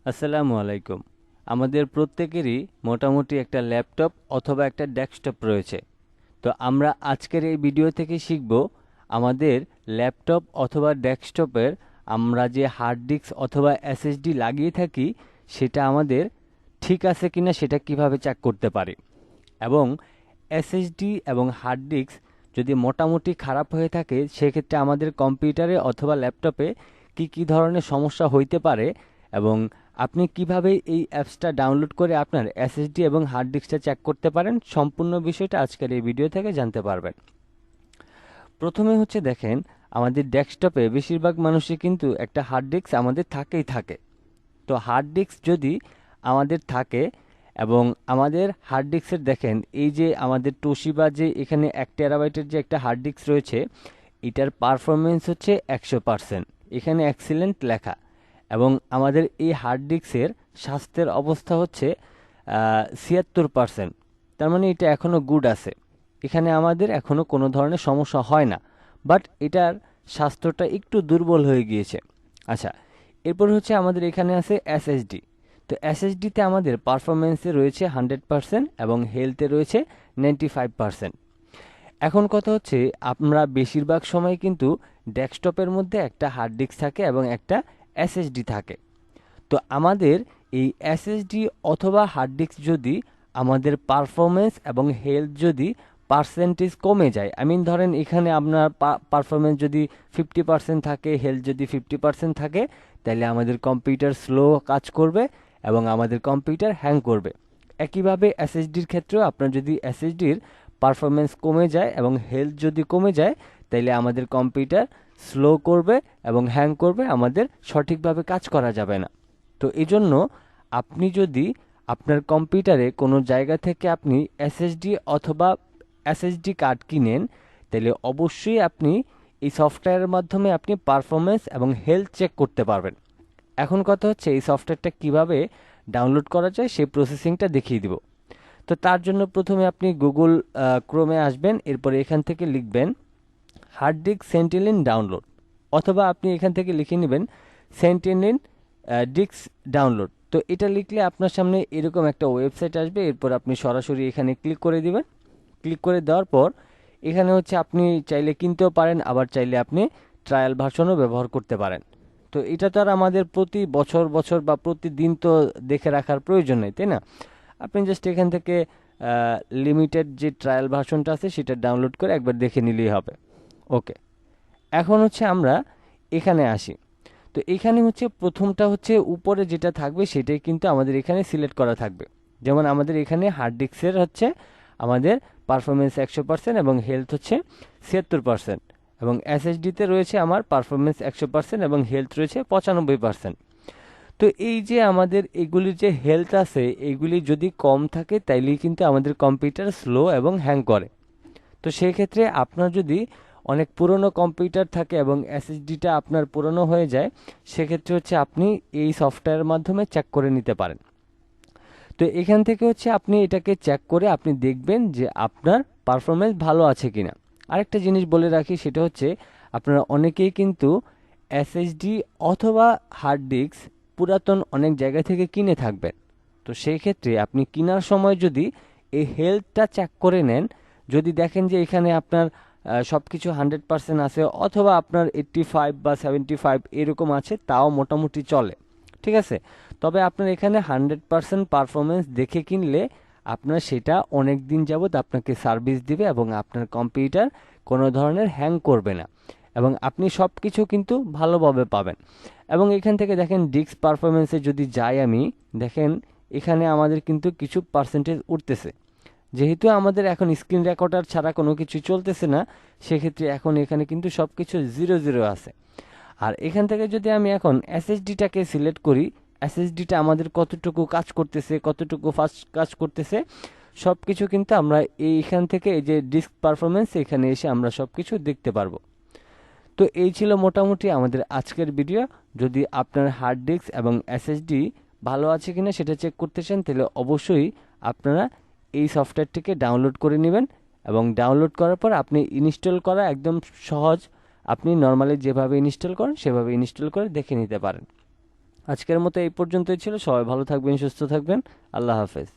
আসসালামু আলাইকুম। আমাদের প্রত্যেকেরই মোটামুটি একটা ল্যাপটপ অথবা একটা ডেস্কটপ রয়েছে। তো আমরা আজকের এই ভিডিও থেকে শিখব আমাদের ল্যাপটপ অথবা ডেস্কটপের আমরা যে হার্ড ডিস্ক অথবা এসএসডি লাগিয়ে থাকি সেটা আমাদের ঠিক আছে কিনা সেটা কিভাবে চেক করতে পারি, এবং এসএসডি এবং হার্ড ডিস্ক যদি মোটামুটি খারাপ হয়ে থাকে সেক্ষেত্রে আমাদের কম্পিউটারে অথবা ল্যাপটপে কি কি ধরনের সমস্যা হইতে পারে, এবং আপনি কিভাবে এই অ্যাপসটা ডাউনলোড করে আপনার এসএসডি এবং হার্ড ডিস্কটা চেক করতে পারেন, সম্পূর্ণ বিষয়টা আজকের এই ভিডিও থেকে জানতে পারবেন। প্রথমে হচ্ছে দেখেন, আমাদের ডেস্কটপে বেশিরভাগ মানুষই কিন্তু একটা হার্ড ডিস্ক আমাদের থাকেই থাকে। তো হার্ড ডিস্ক যদি আমাদের থাকে এবং আমাদের হার্ড ডিস্কের দেখেন এই যে আমাদের তোশিবা যে এখানে 1 টেরাবাইটের যে একটা হার্ড ডিস্ক রয়েছে, এটার পারফরমেন্স হচ্ছে 100%, এখানে এক্সিলেন্ট লেখা। এবং আমাদের এই হার্ড ডিস্কের স্বাস্থ্যের অবস্থা হচ্ছে 76%, তার মানে এটা এখনও গুড আছে, এখানে আমাদের এখনও কোনো ধরনের সমস্যা হয় না, বাট এটার স্বাস্থ্যটা একটু দুর্বল হয়ে গিয়েছে। আচ্ছা, এরপর হচ্ছে আমাদের এখানে আছে এসএসডি। তো এসএসডিতে আমাদের পারফরমেন্সে রয়েছে 100% এবং হেলথে রয়েছে 95%। এখন কথা হচ্ছে, আমরা বেশিরভাগ সময় কিন্তু ডেস্কটপের মধ্যে একটা হার্ড ডিস্ক থাকে এবং একটা এসএসডি থাকে। তো আমাদের এই এসএসডি অথবা হার্ড ডিস্ক যদি আমাদের পারফরমেন্স এবং হেলথ যদি পার্সেন্টেজ কমে যায়, ধরেন এখানে আপনার পারফরমেন্স যদি 50% থাকে, হেলথ যদি 50% থাকে, তাহলে আমাদের কম্পিউটার স্লো কাজ করবে এবং আমাদের কম্পিউটার হ্যাং করবে। একইভাবে এসএসডির ক্ষেত্রেও আপনার যদি এসএসডির পারফরমেন্স কমে যায় এবং হেলথ যদি কমে যায়, তাইলে আমাদের কম্পিউটার স্লো করবে এবং হ্যাং করবে, আমাদের সঠিকভাবে কাজ করা যাবে না। তো এই জন্য আপনি যদি আপনার কম্পিউটারে কোনো জায়গা থেকে আপনি এসএসডি অথবা এসএসডি কার্ড কিনেন, তাহলে অবশ্যই আপনি এই সফটওয়্যারের মাধ্যমে আপনি পারফরমেন্স এবং হেলথ চেক করতে পারবেন। এখন কথা হচ্ছে, এই সফটওয়্যারটা কিভাবে ডাউনলোড করা যায় সেই প্রসেসিংটা দেখিয়ে দিব। তো তার জন্য প্রথমে আপনি গুগল ক্রোমে আসবেন, এরপরে এখান থেকে লিখবেন হার্ড ডিস্ক সেন্টিলিন ডাউনলোড, অথবা আপনি এখান থেকে লিখে নেবেন সেন্টিলিন ডিস্ক ডাউনলোড। তো এটা লিখলে আপনার সামনে এরকম একটা ওয়েবসাইট আসবে, এরপর আপনি সরাসরি এখানে ক্লিক করে দিবেন। ক্লিক করে দেওয়ার পর এখানে হচ্ছে আপনি চাইলে কিনতেও পারেন, আবার চাইলে আপনি ট্রায়াল ভার্সনও ব্যবহার করতে পারেন। তো এটা তো আর আমাদের প্রতি বছর বছর বা প্রতিদিন তো দেখে রাখার প্রয়োজন নেই, তাই না? আপনি জাস্ট এখান থেকে লিমিটেড যে ট্রায়াল ভার্সনটা আছে সেটা ডাউনলোড করে একবার দেখে নিলেই হবে। ওকে, এখন হচ্ছে আমরা এখানে আসি। তো এখানে হচ্ছে প্রথমটা হচ্ছে উপরে যেটা থাকবে সেটাই কিন্তু আমাদের এখানে সিলেক্ট করা থাকবে। যেমন আমাদের এখানে হার্ড ডিস্কের হচ্ছে আমাদের পারফরমেন্স 100% এবং হেলথ হচ্ছে 76%, এবং এসএসডিতে রয়েছে আমার পারফরমেন্স 100% এবং হেলথ রয়েছে 95%। তো এই যে আমাদের এগুলির যে হেলথ আছে, এইগুলি যদি কম থাকে তাইলেই কিন্তু আমাদের কম্পিউটার স্লো এবং হ্যাং করে। তো সেই ক্ষেত্রে আপনার যদি অনেক পুরনো কম্পিউটার থাকে এবং এসএসডিটা আপনার পুরনো হয়ে যায়, সেক্ষেত্রে হচ্ছে আপনি এই সফটওয়্যারের মাধ্যমে চেক করে নিতে পারেন। তো এখান থেকে হচ্ছে আপনি এটাকে চেক করে আপনি দেখবেন যে আপনার পারফরমেন্স ভালো আছে কিনা। আরেকটা জিনিস বলে রাখি, সেটা হচ্ছে আপনারা অনেকেই কিন্তু এসএসডি অথবা হার্ড ডিস্ক পুরাতন অনেক জায়গা থেকে কিনে থাকবেন। তো সেই ক্ষেত্রে আপনি কেনার সময় যদি এই হেলথটা চেক করে নেন, যদি দেখেন যে এখানে আপনার সব কিছু 100% আছে, অথবা আপনার 85 বা 75 এরকম আছে, তাও মোটামুটি চলে, ঠিক আছে। তবে আপনার এখানে 100% পারফরমেন্স দেখে কিনলে আপনার সেটা অনেক দিন যাবৎ আপনাকে সার্ভিস দিবে এবং আপনার কম্পিউটার কোনো ধরনের হ্যাং করবে না, এবং আপনি সব কিছু কিন্তু ভালোভাবে পাবেন। এবং এখান থেকে দেখেন ডিস্ক পারফরমেন্সে যদি যাই আমি, দেখেন এখানে আমাদের কিন্তু কিছু পার্সেন্টেজ উঠতেছে। যেহেতু আমাদের এখন স্ক্রিন রেকর্ডার ছাড়া কোনো কিছু চলতেছে না, সেক্ষেত্রে এখন এখানে কিন্তু সব কিছু 0 0 আছে। আর এখান থেকে যদি আমি এখন এসএসডিটাকে সিলেক্ট করি, এসএসডিটা আমাদের কতটুকু কাজ করতেছে, কতটুকু ফাস্ট কাজ করতেছে, সব কিছু কিন্তু আমরা এইখান থেকে এই যে ডিস্ক পারফরমেন্স, এখানে এসে আমরা সব কিছু দেখতে পারবো। তো এই ছিল মোটামুটি আমাদের আজকের ভিডিও। যদি আপনার হার্ড ডিস্ক এবং এসএসডি ভালো আছে কিনা সেটা চেক করতে চান, তাহলে অবশ্যই আপনারা এই সফটওয়্যারটিকে ডাউনলোড করে নেবেন, এবং ডাউনলোড করার পর আপনি ইনস্টল করা একদম সহজ, আপনি নর্মালি যেভাবে ইনস্টল করেন সেভাবে ইনস্টল করে দেখে নিতে পারেন। আজকের মতো এই পর্যন্তই ছিল। সবাই ভালো থাকবেন, সুস্থ থাকবেন। আল্লাহ হাফেজ।